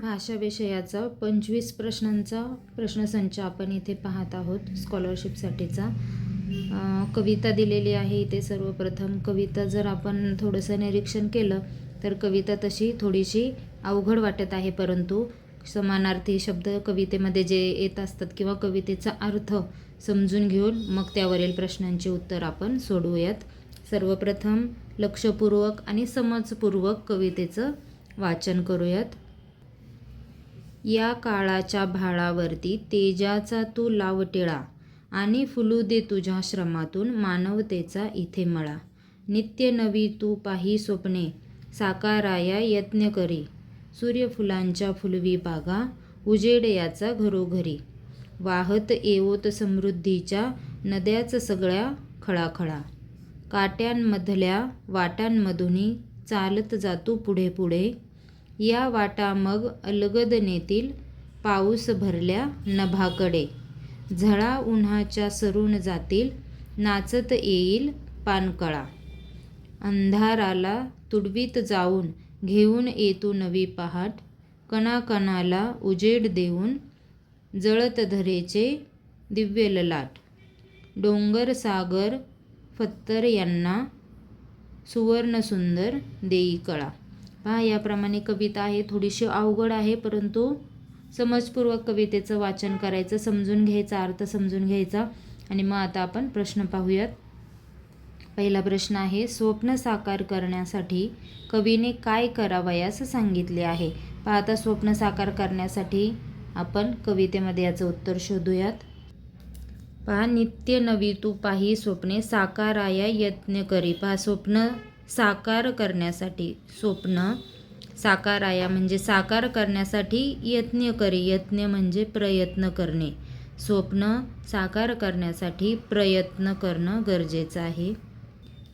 भाषा विषयाचा 25 प्रश्नांचा प्रश्नसंच आपण इथे पाहत आहोत स्कॉलरशिपसाठीचा. कविता दिलेली आहे इथे. सर्वप्रथम कविता जर आपण थोडंसं निरीक्षण केलं तर कविता तशी थोडीशी अवघड वाटत आहे, परंतु समानार्थी शब्द कवितेमध्ये जे येत असतात किंवा कवितेचा अर्थ समजून घेऊन मग त्यावरील प्रश्नांची उत्तर आपण सोडवूयात. सर्वप्रथम लक्षपूर्वक आणि समजपूर्वक कवितेचं वाचन करूयात. या काळाच्या भाळावरती तेजाचा तू लाव टिळा आणि फुलू दे तुझ्या श्रमातून मानवतेचा इथे मळा. नित्य नवी तू पाही स्वप्ने साकाराया यत्न करी. सूर्यफुलांच्या फुलवी बागा उजेड याचा घरोघरी. वाहत येवोत समृद्धीच्या नद्याच सगळ्या खळाखळा. काट्यांमधल्या वाटांमधूनही चालत जातो पुढे पुढे. या वाटा मग अलगद नेतील पाऊस भरल्या नभाकडे. झळा उन्हाच्या सरून जातील नाचत येईल पानकळा. अंधाराला तुडवीत जाऊन घेऊन येतो नवी पहाट. कणाकणाला उजेड देऊन जळत धरेचे दिव्य ललाट. डोंगर सागर फत्तर यांना सुवर्ण सुंदर देई कळा. पहा, याप्रमाणे कविता आहे. थोडीशी अवघड आहे, परंतु समजपूर्वक कवितेचं वाचन करायचं, समजून घ्यायचा, अर्थ समजून घ्यायचा. आणि मग आता आपण प्रश्न पाहूयात. पहिला प्रश्न आहे, स्वप्न साकार करण्यासाठी कवीने काय करावयास सांगितले आहे? पहा, आता स्वप्न साकार करण्यासाठी आपण कवितेमध्ये याचं उत्तर शोधूयात. पहा, नित्य नवी तू पाही स्वप्ने साकाराया यत्न करी. पहा, स्वप्न साकार करण्यासाठी, स्वप्न साकाराया म्हणजे साकार करण्यासाठी यत्न करी. यत्न म्हणजे प्रयत्न करणे. स्वप्न साकार करण्यासाठी प्रयत्न करणं गरजेचं आहे.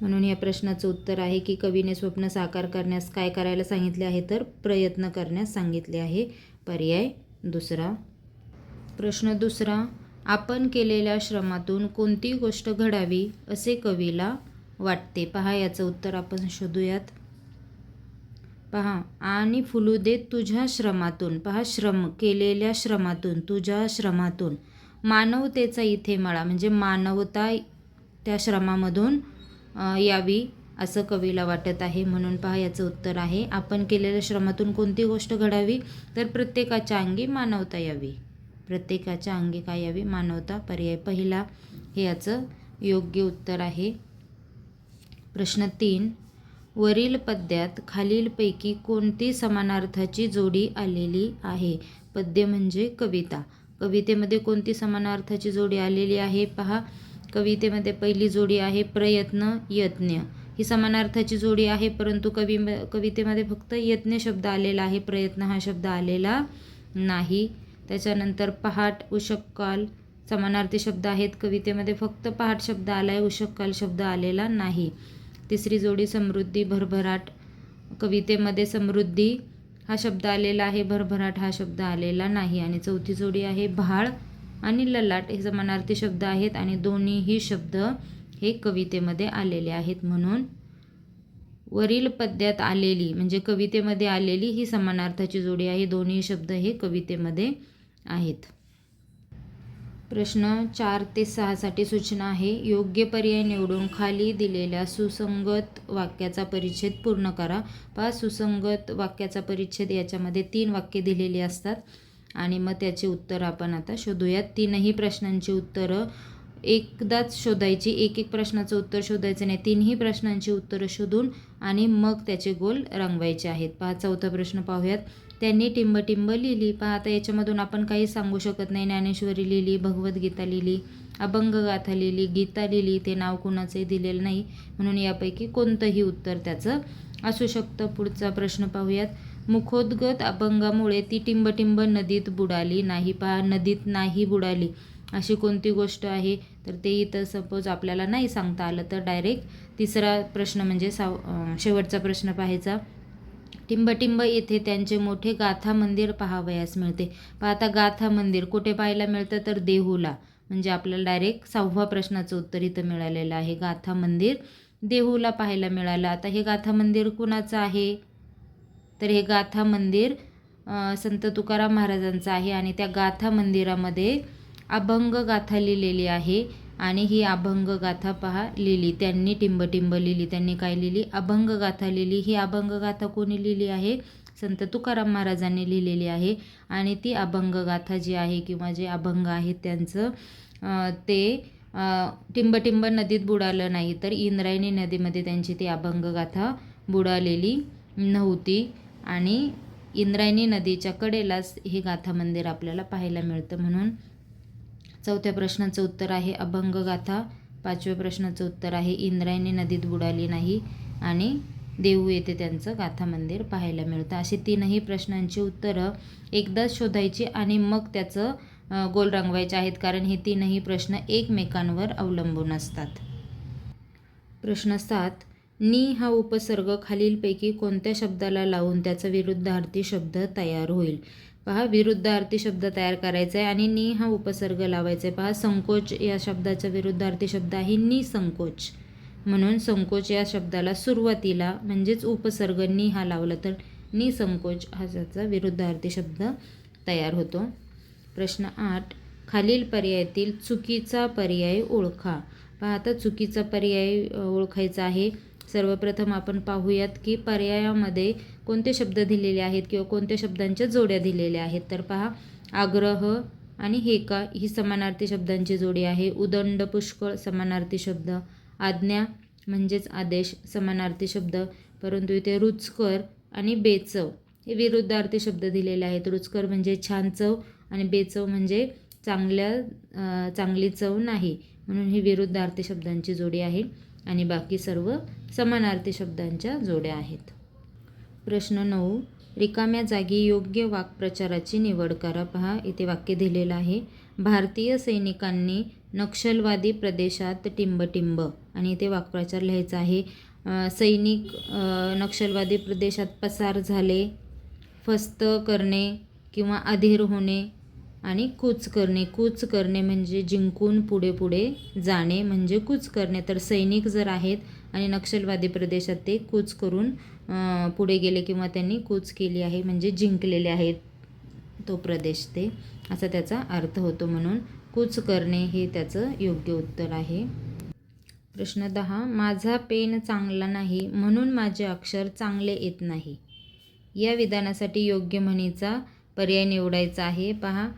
म्हणून या प्रश्नाचं उत्तर आहे की कवीने स्वप्न साकार करण्यास काय करायला सांगितले आहे, तर प्रयत्न करण्यास सांगितले आहे. पर्याय दुसरा. प्रश्न दुसरा, आपण केलेल्या श्रमातून कोणती गोष्ट घडावी असे कवीला वाटते? पहा, याचं उत्तर आपण शोधूयात. पहा, आणि फुलू दे तुझ्या श्रमातून. पहा, श्रम, केलेल्या श्रमातून, तुझ्या श्रमातून मानवतेचा इथे मळा म्हणजे मानवता त्या श्रमामधून यावी असं कवीला वाटत आहे. म्हणून पहा, याचं उत्तर आहे आपण केलेल्या श्रमातून कोणती गोष्ट घडावी, तर प्रत्येकाच्या अंगी मानवता यावी. प्रत्येकाच्या अंगी काय यावी? मानवता. पर्याय पहिला हे याचं योग्य उत्तर आहे. प्रश्न 3, वरील पद्यात खालीलपैकी कोणती समानार्थाची जोडी आलेली आहे? पद्य म्हणजे कविता. कवितेमध्ये कोणती समानार्थाची जोडी आलेली आहे? पहा, कवितेमध्ये पहिली जोडी आहे प्रयत्न यज्ञ. ही समानार्थाची जोडी आहे, परंतु कवितेमध्ये फक्त यज्ञ शब्द आलेला आहे, प्रयत्न हा शब्द आलेला नाही. त्याच्यानंतर पहाट उषक्काल समानार्थी शब्द आहेत. कवितेमध्ये फक्त पहाट शब्द आला आहे, उषक्काल शब्द आलेला नाही. तिसरी जोडी समृद्धी भरभराट. कवितेमध्ये समृद्धी हा शब्द आलेला आहे, भरभराट हा शब्द आलेला नाही. आणि चौथी जोडी आहे भाळ आणि ललाट. हे समानार्थी शब्द आहेत आणि दोन्हीही शब्द हे कवितेमध्ये आलेले आहेत. म्हणून वरील पद्यात आलेली म्हणजे कवितेमध्ये आलेली ही समानार्थाची जोडी आहे. दोन्ही शब्द हे कवितेमध्ये आहेत. प्रश्न 4 ते 6 साठी सूचना आहे. योग्य पर्याय निवडून खाली दिलेल्या सुसंगत वाक्याचा परिच्छेद पूर्ण करा. पहा, सुसंगत वाक्याचा परिच्छेद याच्यामध्ये 3 वाक्ये दिलेली असतात आणि मग त्याचे उत्तर आपण आता शोधूयात. 3ही प्रश्नांची उत्तरं एकदाच शोधायची. एक प्रश्नाचं उत्तर शोधायचं नाही, 3ही प्रश्नांची उत्तरं शोधून आणि मग त्याचे गोल रंगवायचे आहेत. पहा, चौथा प्रश्न पाहूयात. त्यांनी टिंबटिंब लिहिली. पहा, आता याच्यामधून आपण काही सांगू शकत नाही. ज्ञानेश्वरी लिहिली, भगवद्गीता लिहिली, अभंगगाथा लिहिली, गीता लिहिली, ते नाव कुणाचंही दिलेलं नाही. म्हणून यापैकी कोणतंही उत्तर त्याचं असू शकतं. पुढचा प्रश्न पाहूयात. मुखोद्गत अभंगामुळे ती टिंबटिंब नदीत बुडाली नाही. पहा, नदीत नाही बुडाली अशी कोणती गोष्ट आहे, तर ते इथं सपोज आपल्याला नाही सांगता आलं तर डायरेक्ट तिसरा प्रश्न म्हणजे शेवटचा प्रश्न पाहायचा. टिंबटिंब येथे त्यांचे मोठे गाथा मंदिर पाहावयास मिळते. पहा, आता गाथा मंदिर कुठे पाहायला मिळतं, तर देहूला. म्हणजे आपल्याला डायरेक्ट 6व्या प्रश्नाचं उत्तर इथं मिळालेलं आहे. गाथा मंदिर देहूला पाहायला मिळालं. आता हे गाथा मंदिर कुणाचं आहे, तर हे गाथा मंदिर संत तुकाराम महाराजांचा आहे आणि त्या गाथा मंदिरामध्ये अभंग गाथा लिहिलेली आहे. आणि ही अभंग गाथा पहा लिहिली त्यांनी, टिंब लिहिली. त्यांनी काय लिहिली? अभंग गाथा लिहिली. ही अभंग गाथा कोणी लिहिली आहे? संत तुकाराम महाराजांनी लिहिलेली आहे. आणि ती अभंग गाथा जी आहे किंवा जे अभंग आहेत त्यांचं ते टिंब नदीत बुडालं नाही, तर इंद्रायणी नदीमध्ये त्यांची ती अभंग गाथा बुडालेली नव्हती. आणि इंद्रायणी नदीच्या कडेलाच हे गाथा मंदिर आपल्याला पाहायला मिळतं. म्हणून 4थ्या प्रश्नाचं उत्तर आहे अभंग गाथा. 5व्या प्रश्नाचं उत्तर आहे इंद्रायणी नदीत बुडाली नाही आणि देहू येथे त्यांचं गाथा मंदिर पाहायला मिळतं. अशी 3ही प्रश्नांची उत्तरं एकदाच शोधायची आणि मग त्याचं गोल रंगवायचे आहेत, कारण हे 3ही प्रश्न एकमेकांवर अवलंबून असतात. प्रश्न 7. नी हा उपसर्ग खालीलपैकी कोणत्या शब्दाला लावून त्याचा विरुद्धार्थी शब्द तयार होईल? पहा, विरुद्धार्थी शब्द तयार करायचा आहे आणि नी हा उपसर्ग लावायचा आहे. पहा, संकोच या शब्दाचा विरुद्धार्थी शब्द आहे निसंकोच. म्हणून संकोच या शब्दाला सुरुवातीला म्हणजेच उपसर्ग नी हा लावला तर निसंकोच हा त्याचा विरुद्धार्थी शब्द तयार होतो. प्रश्न 8. खालील पर्यायातील चुकीचा पर्याय ओळखा. पहा, आता चुकीचा पर्याय ओळखायचा आहे. सर्वप्रथम आपण पाहूयात की पर्यायामध्ये कोणते शब्द दिलेले आहेत किंवा कोणत्या शब्दांच्या जोड्या दिलेल्या आहेत. तर पहा, आग्रह आणि हेका ही समानार्थी शब्दांची जोडी आहे. उदंड पुष्कळ समानार्थी शब्द. आज्ञा म्हणजेच आदेश समानार्थी शब्द. परंतु इथे रुचकर आणि बेचव हे विरुद्धार्थी शब्द दिलेले आहेत. रुचकर म्हणजे छान चव आणि बेचव म्हणजे चांगली चव नाही. म्हणून ही विरुद्धार्थी शब्दांची जोडी आहे आणि बाकी सर्व समानार्थी शब्दांच्या जोड्या आहेत. प्रश्न 9. रिकाम्या जागी योग्य वाक्प्रचाराची निवड करा. पहा, इथे वाक्य दिलेलं आहे. भारतीय सैनिकांनी नक्षलवादी प्रदेशात टिंब आणि इथे वाक्प्रचार लिहायचा आहे. सैनिक नक्षलवादी प्रदेशात पसार झाले. फस्त करणे किंवा अधीर होणे आणि कूच करणे म्हणजे जिंकून पुढे जाणे म्हणजे कूच करणे. तर सैनिक जर आहेत आणि नक्षलवादी प्रदेशात ते कूच करून पुढे गेले किंवा त्यांनी कूच केली आहे म्हणजे जिंकलेले आहेत तो प्रदेश, ते असा त्याचा अर्थ होतो. म्हणून कूच करणे हे त्याचं योग्य उत्तर आहे. प्रश्न 10. माझा पेन चांगला नाही म्हणून माझे अक्षर चांगले येत नाही. या विधानासाठी योग्य म्हणीचा पर्याय निवडायचा आहे. पहा,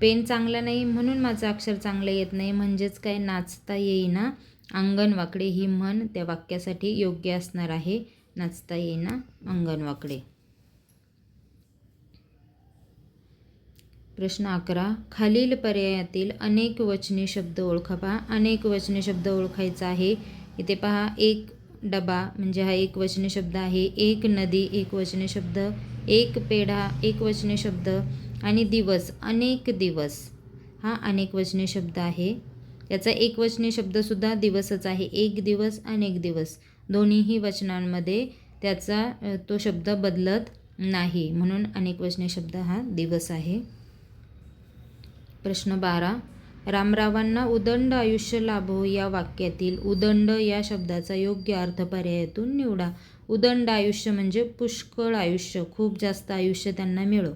पेन चांगला नाही म्हणून माझं अक्षर चांगलं येत नाही म्हणजेच काय? नाचता येईना अंगण वाकडे ही म्हण त्या वाक्यासाठी योग्य असणार आहे. नाचता येईना अंगण वाकडे. प्रश्न 11. खालील पर्यायातील अनेक वचनी शब्द ओळखा. पहा, अनेक वचनी शब्द ओळखायचा आहे. इथे पहा, एक डबा म्हणजे हा एक वचनी शब्द आहे. एक नदी एक वचनी शब्द. एक पेढा एक वचनी शब्द. आणि दिवस अनेक दिवस हा अनेक वचनी शब्द आहे. याचा एकवचनी शब्दसुद्धा दिवसच आहे. एक दिवस अनेक दिवस दोन्हीही वचनांमध्ये त्याचा तो शब्द बदलत नाही. म्हणून अनेकवचनी शब्द हा दिवस आहे. प्रश्न 12. रामरावांना उदंड आयुष्य लाभो या वाक्यातील उदंड या शब्दाचा योग्य अर्थ पर्यायातून निवडा. उदंड आयुष्य म्हणजे पुष्कळ आयुष्य, खूप जास्त आयुष्य त्यांना मिळो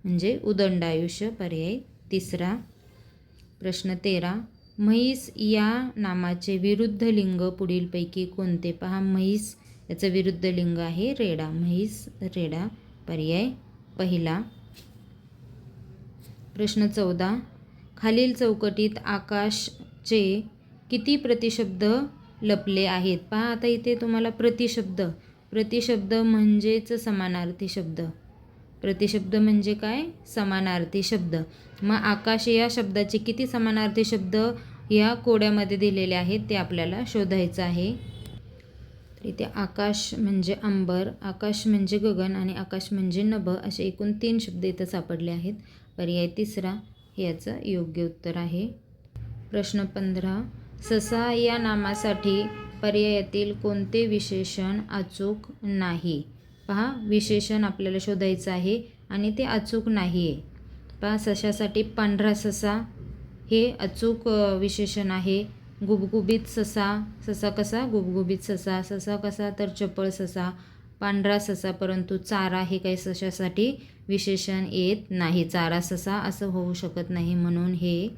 म्हणजे उदंड आयुष्य. पर्याय 3. प्रश्न 13. म्हैस या नामाचे विरुद्ध लिंग पुढीलपैकी कोणते? पहा, म्हैस याचं विरुद्ध लिंग आहे रेडा. म्हैस रेडा. पर्याय 1. प्रश्न 14. खालील चौकटीत आकाशचे किती प्रतिशब्द लपले आहेत? पहा, आता इथे तुम्हाला प्रतिशब्द म्हणजेच समानार्थी शब्द. प्रतिशब्द म्हणजे काय? समानार्थी शब्द. मग आकाश या शब्दाचे किती समानार्थी शब्द या कोड्यामध्ये दिलेले आहेत ते आपल्याला शोधायचं आहे. तर इथे आकाश म्हणजे अंबर, आकाश म्हणजे गगन आणि आकाश म्हणजे नभ असे एकूण 3 शब्द इथं सापडले आहेत. पर्याय 3 हे याचं योग्य उत्तर आहे. प्रश्न 15. ससा या नामासाठी पर्यायातील कोणते विशेषण अचूक नाही? पहा, विशेषण आपल्याला शोधायचं आहे आणि ते अचूक नाही आहे. पहा, सशासाठी पांढरा ससा हे अचूक विशेषण आहे. गुबगुबीत ससा, ससा कसा? गुबगुबीत ससा. ससा कसा? तर चपळ ससा. पांढरा ससा, परंतु चारा हे काही सशासाठी विशेषण येत नाही. चारा ससा असं होऊ शकत नाही, म्हणून हे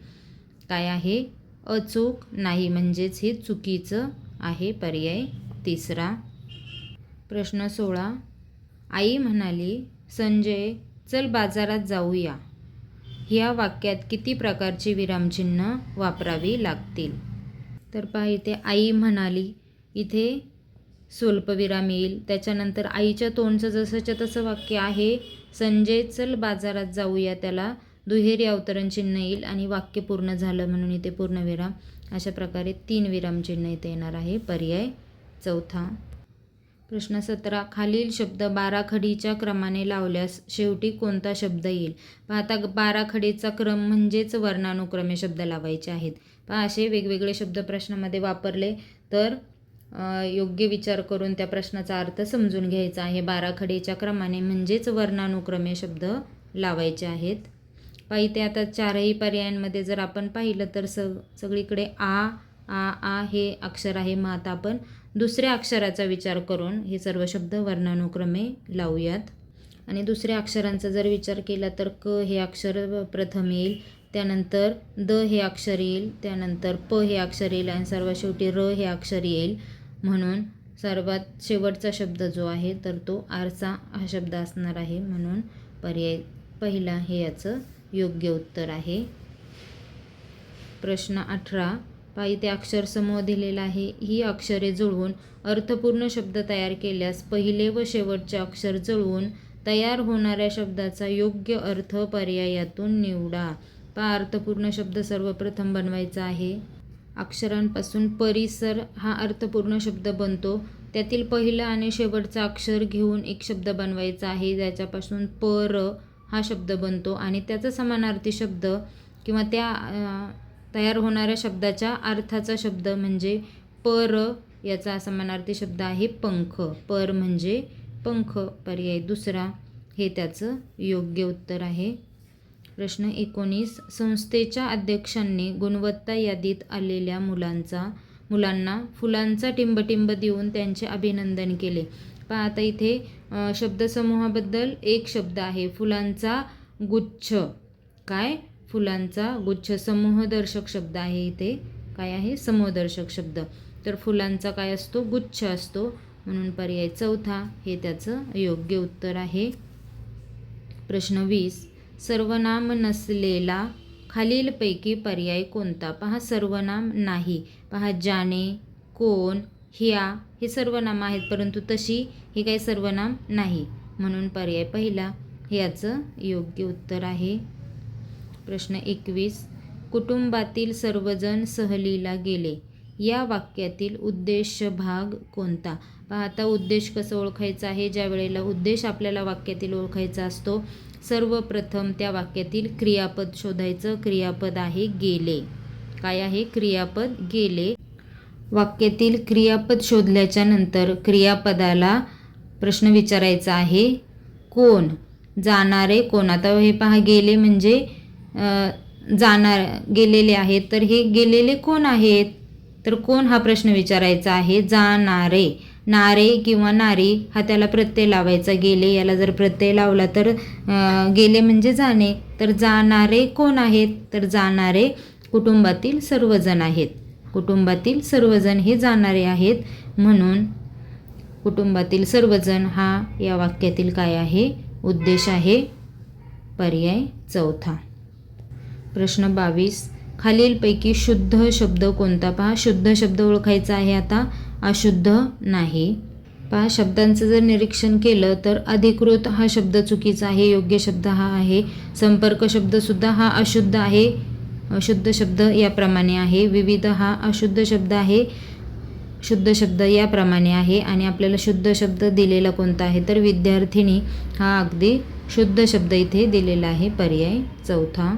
काय आहे, अचूक नाही, म्हणजेच हे चुकीचं आहे. पर्याय तिसरा. प्रश्न 16. आई म्हणाली, संजय चल बाजारात जाऊया. ह्या वाक्यात किती प्रकारची विरामचिन्ह वापरावी लागतील? तर पहा, इथे आई म्हणाली, इथे स्वल्पविराम येईल. त्याच्यानंतर आईच्या तोंडचं जसंच्या तसं वाक्य आहे. संजय चल बाजारात जाऊया, त्याला दुहेरी अवतरण चिन्ह येईल आणि वाक्य पूर्ण झालं म्हणून इथे पूर्णविराम. अशा प्रकारे 3 विरामचिन्ह इथे येणार आहे. पर्याय चौथा. प्रश्न 17. खालील शब्द बाराखडीच्या क्रमाने लावल्यास शेवटी कोणता शब्द येईल? आता बाराखडीचा क्रम म्हणजेच वर्णानुक्रमे शब्द लावायचे आहेत. पहा, असे वेगवेगळे शब्द प्रश्नामध्ये वापरले तर योग्य विचार करून त्या प्रश्नाचा अर्थ समजून घ्यायचा आहे. बाराखडीच्या क्रमाने म्हणजेच वर्णानुक्रमे शब्द लावायचे आहेत. पहा, इथे आता 4ही पर्यायांमध्ये जर आपण पाहिलं तर सगळीकडे आ हे अक्षर आहे. मग आता आपण दुसऱ्या अक्षराचा विचार करून हे सर्व शब्द वर्णानुक्रमे लावूयात. आणि दुसऱ्या अक्षरांचा जर विचार केला तर क हे अक्षर प्रथम येईल, त्यानंतर द हे अक्षर येईल, त्यानंतर प हे अक्षर येईल आणि सर्वात शेवटी र हे अक्षर येईल. म्हणून सर्वात शेवटचा शब्द जो आहे तर तो आरसा हा शब्द असणार आहे. म्हणून पर्याय पहिला हे याचं योग्य उत्तर आहे. प्रश्न 18. पहा, इथे अक्षर समूह दिलेला आहे. ही अक्षरे जुळवून अर्थपूर्ण शब्द तयार केल्यास पहिले व शेवटचे अक्षर जुळवून तयार होणाऱ्या शब्दाचा योग्य अर्थ पर्यायातून निवडा. पहा, अर्थपूर्ण शब्द सर्वप्रथम बनवायचा आहे. अक्षरांपासून परिसर हा अर्थपूर्ण शब्द बनतो. त्यातील पहिला आणि शेवटचा अक्षर घेऊन एक शब्द बनवायचा आहे, ज्याच्यापासून पर हा शब्द बनतो आणि त्याचा समानार्थी शब्द किंवा त्या तयार होणाऱ्या शब्दाच्या अर्थाचा शब्द म्हणजे पर याचा समानार्थी शब्द आहे पंख. पर म्हणजे पंख. पर्याय दुसरा हे त्याचं योग्य उत्तर आहे. प्रश्न 19. संस्थेच्या अध्यक्षांनी गुणवत्ता यादीत आलेल्या मुलांना फुलांचा टिंबटिंब देऊन त्यांचे अभिनंदन केले. पहा, आता इथे शब्दसमूहाबद्दल एक शब्द आहे, फुलांचा गुच्छ. काय? फुलांचा गुच्छ. समूहदर्शक शब्द आहे. इथे काय आहे? समूहदर्शक शब्द. तर फुलांचा काय असतो? गुच्छ असतो. म्हणून पर्याय चौथा हे त्याचं योग्य उत्तर आहे. प्रश्न 20. सर्वनाम नसलेला खालीलपैकी पर्याय कोणता? पहा, सर्वनाम नाही. पहा, जाने, कोण, ह्या हे सर्वनाम आहेत, परंतु तशी हे काही सर्वनाम नाही. म्हणून पर्याय पहिला हे याचं योग्य उत्तर आहे. प्रश्न 21. कुटुंबातील सर्वजण सहलीला गेले. या वाक्यातील उद्देश भाग कोणता? पहा, आता उद्देश कसं ओळखायचं आहे? ज्या वेळेला उद्देश आपल्याला वाक्यातील ओळखायचा असतो, सर्वप्रथम त्या वाक्यातील क्रियापद शोधायचं. क्रियापद आहे गेले. काय आहे? क्रियापद गेले. वाक्यातील क्रियापद शोधल्याच्या नंतर क्रियापदाला प्रश्न विचारायचा आहे, कोण? जाणारे कोण? आता हे पहा, गेले म्हणजे गेलेले आहेत, तर हे गेलेले कोण आहेत? तर कोण हा प्रश्न विचारायचा आहे. जाणारे. नारे किंवा नारी हा त्याला प्रत्यय लावायचा. गेले याला जर प्रत्यय लावला तर गेले म्हणजे जाणे. तर जाणारे कोण आहेत? तर जाणारे कुटुंबातील सर्वजण आहेत. कुटुंबातील सर्वजण हे जाणारे आहेत. म्हणून कुटुंबातील सर्वजण हा या वाक्यातील काय आहे? उद्देश आहे. पर्याय चौथा. प्रश्न 22. खालीलपैकी शुद्ध शब्द कोणता? पहा, शुद्ध शब्द ओळखायचा आहे. आता अशुद्ध नाही. पहा, शब्दांचं जर निरीक्षण केलं तर अधिकृत हा शब्द चुकीचा आहे. योग्य शब्द हा आहे. संपर्क शब्दसुद्धा हा अशुद्ध आहे. शुद्ध शब्द याप्रमाणे आहे. विविध हा अशुद्ध शब्द आहे. शुद्ध शब्द याप्रमाणे आहे. आणि आपल्याला शुद्ध शब्द दिलेला कोणता आहे? तर विद्यार्थिनी हा अगदी शुद्ध शब्द इथे दिलेला आहे. पर्याय चौथा.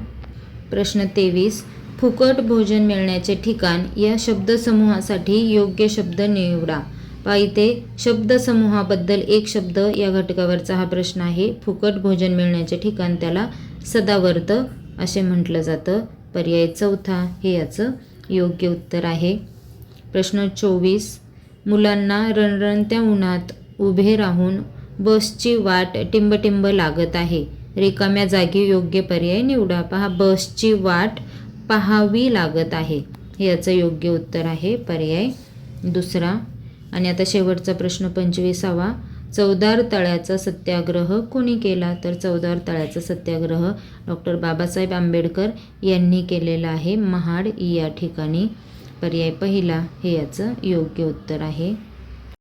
प्रश्न 23. फुकट भोजन मिळण्याचे ठिकाण या शब्दसमूहासाठी योग्य शब्द निवडा. पहा, इथे शब्दसमूहाबद्दल एक शब्द या घटकावरचा हा प्रश्न आहे. फुकट भोजन मिळण्याचे ठिकाण त्याला सदावर्त असे म्हटलं जातं. पर्याय चौथा हे याचं योग्य उत्तर आहे. प्रश्न 24. मुलांना रणरणत्या उन्हात उभे राहून बसची वाट टिंबटिंब लागत आहे. रिकाम्या जागी योग्य पर्याय निवडा. पहा, बसची वाट पाहावी लागत आहे, हे याचं योग्य उत्तर आहे पर्याय दुसरा. आणि आता शेवटचा प्रश्न 25वा. चवदार तळ्याचा सत्याग्रह कोणी केला? तर चवदार तळ्याचा सत्याग्रह डॉक्टर बाबासाहेब आंबेडकर यांनी केलेला आहे, महाड या ठिकाणी. पर्याय पहिला हे याचं योग्य उत्तर आहे.